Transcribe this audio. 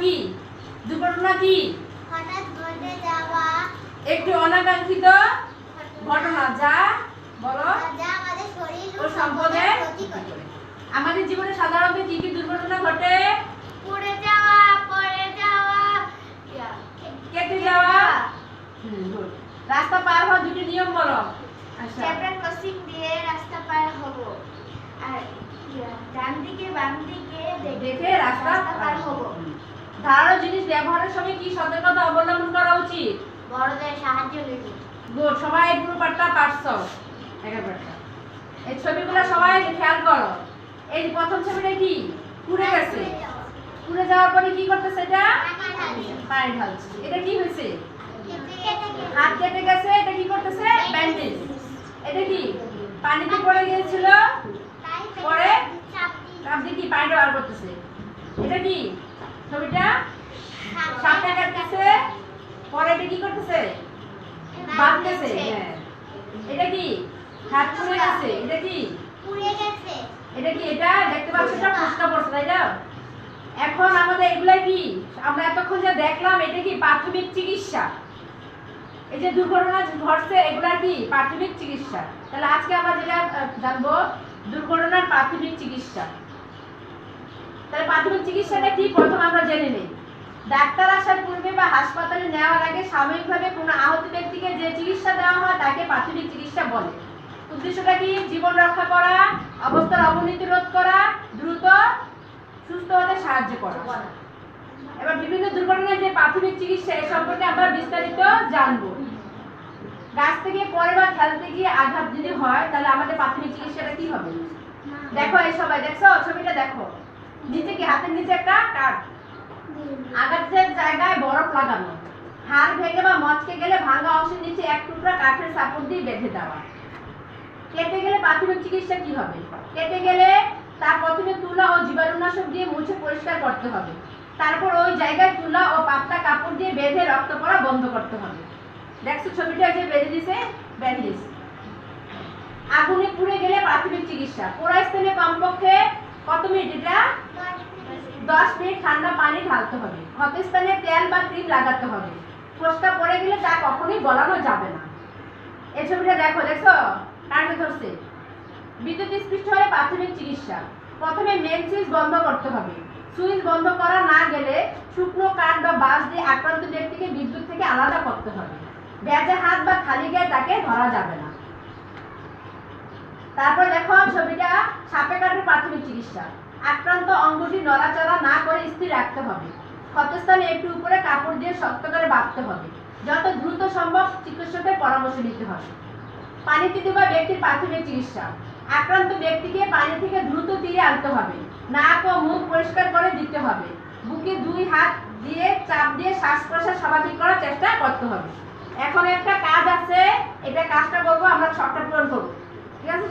কি? দুর্ঘটনা কি? হঠাৎ ঘটে যাওয়া একটি অনাকাঙ্ক্ষিত ঘটনা যা বলো যা আমাদের শরীর ও সম্পদের ক্ষতি করে। আমাদের জীবনে সাধারণত কি কি দুর্ঘটনা ঘটে? পড়ে যাওয়া, পড়ে যাওয়া, কেটে যাওয়া। গুড। রাস্তা পার হওয়ার দুটি নিয়ম বলো। আচ্ছা, জেব্রা ক্রসিং দিয়ে রাস্তা পার হব। আর ডান দিকে বাম দিকে দেখে রাস্তা পার হব। ধারালো জিনিস ব্যবহারের সময় কি সতর্কতা অবলম্বন করা উচিত? বড়দের সাহায্য নেব। গুড। সবাই পুরো পাঠটা পারছো। একের পাঠটা। এই ছবিগুলো সবাই খেয়াল করো। এই প্রথম ছবিটা কি? পুড়ে গেছে। পুড়ে যাওয়ার পরে কি করতেছে এটা? পানি ঢালছে। এটা কি হয়েছে? হাত কেটে গেছে। এটা কি করতেছে? ব্যান্ডেজ। এটা কি? পানিতে পড়ে গিয়েছিল, পরে চাপ দিয়ে কি পানিটা বার করতেছে। এটা কি? ছবিটা সাপটা কাটতেছে, পরে এটা কি করতেছে? বাঁধতেছে। হ্যাঁ। এটা কি? হাত পুড়ে গেছে। এটা কি? পুড়ে গেছে। এটা কি? এটা দেখতে পাচ্ছ এটা ফুসকা পড়ছে, তাই না? এখন আমাদের এগুলা কি? আমরা এতক্ষণ যা দেখলাম এটা কি? প্রাথমিক চিকিৎসা। এই যে দুর্ঘটনা ঘটছে এগুলা কি? প্রাথমিক চিকিৎসা। তাহলে আজকে আমরা যেটা জানবো দুর্ঘটনার প্রাথমিক চিকিৎসা। তাহলে প্রাথমিক চিকিৎসাটা কি প্রথম আমরা জেনে নেই। ডাক্তার আসার পূর্বে বা হাসপাতালে নেওয়ার আগে সাময়িকভাবে কোনো আহত ব্যক্তিকে যে চিকিৎসা দেওয়া হয় তাকে প্রাথমিক চিকিৎসা বলে। উদ্দেশ্যটা কি? জীবন রক্ষা করা, অবস্থার অবনতি রোধ করা, দ্রুত সুস্থ হতে সাহায্য করা। এবার বিভিন্ন দুর্ঘটনার যে প্রাথমিক চিকিৎসা এ সম্পর্কে আমরা বিস্তারিত জানবো। গাছ থেকে পড়ে বা খেলতে গিয়ে আঘাত যদি হয় তাহলে আমাদের প্রাথমিক চিকিৎসাটা কি হবে? দেখো এই সবাই দেখছো ছবিটা দেখো। নিচে কি? হাতের নিচে একটা কাঠ, আঘাতের জায়গায় বরফ লাগানো, হাড় ভেঙে বা মচকে গেলে ভাঙা অংশের নিচে এক টুকরা কাঠের সাপোর্ট দিয়ে বেঁধে দেওয়া। কেটে গেলে প্রাথমিক চিকিৎসা কি হবে? কেটে গেলে তার প্রথমে তুলা ও জীবাণুনাশক দিয়ে মুছে পরিষ্কার করতে হবে। তারপর ওই জায়গায় তুলা ও পাতলা কাপড় দিয়ে বেঁধে রক্ত পড়া বন্ধ করতে হবে। দেখছো ছবিটা যে বেঁধে দিছে ব্যান্ডেজ। আগুনে পুড়ে গেলে প্রাথমিক চিকিৎসা। পোড়া স্থানে কমপক্ষে কত মিনিট? এটা 10 মিনিট ঠান্ডা পানি ঢালতে হবে। ক্ষত স্থানে তেল বা ক্রিম লাগাতে হবে। ফোসকা পড়ে গেলে তা কখনোই গলানো যাবে না। এই ছবিটা দেখো, দেখছো কাটে ধরছে। বিদ্যুৎ স্পৃষ্ট হলে প্রাথমিক চিকিৎসা। প্রথমে মেন সুইচ বন্ধ করতে হবে। সুইচ বন্ধ করা না গেলে শুকনো কাঠ বা বাঁশ দিয়ে আক্রান্ত ব্যক্তিকে বিদ্যুৎ থেকে আলাদা করতে হবে। ভেজা হাত বা খালি গায়ে তাকে ধরা যাবে না। তারপর দেখো ছবিটা সাপে কাটার প্রাথমিক চিকিৎসা। আক্রান্ত অঙ্গটি নড়াচড়া না করে স্থির রাখতে হবে। ক্ষতস্থানে একটু উপরে কাপড় দিয়ে শক্ত করে বাঁধতে হবে। যত দ্রুত সম্ভব চিকিৎসকের পরামর্শ নিতে হবে। পানিতে ডোবা ব্যক্তির প্রাথমিক চিকিৎসা। আক্রান্ত ব্যক্তিকে পানি থেকে দ্রুত তীরে আনতে হবে। নাক ও মুখ পরিষ্কার করে দিতে হবে। বুকে 2 হাত দিয়ে চাপ দিয়ে শ্বাস প্রশ্বাস স্বাভাবিক করার চেষ্টা করতে হবে। এখন একটা কাজ আছে, এটা কাজটা করবো আমরা, সবটা পূরণ করবো। ঠিক আছে?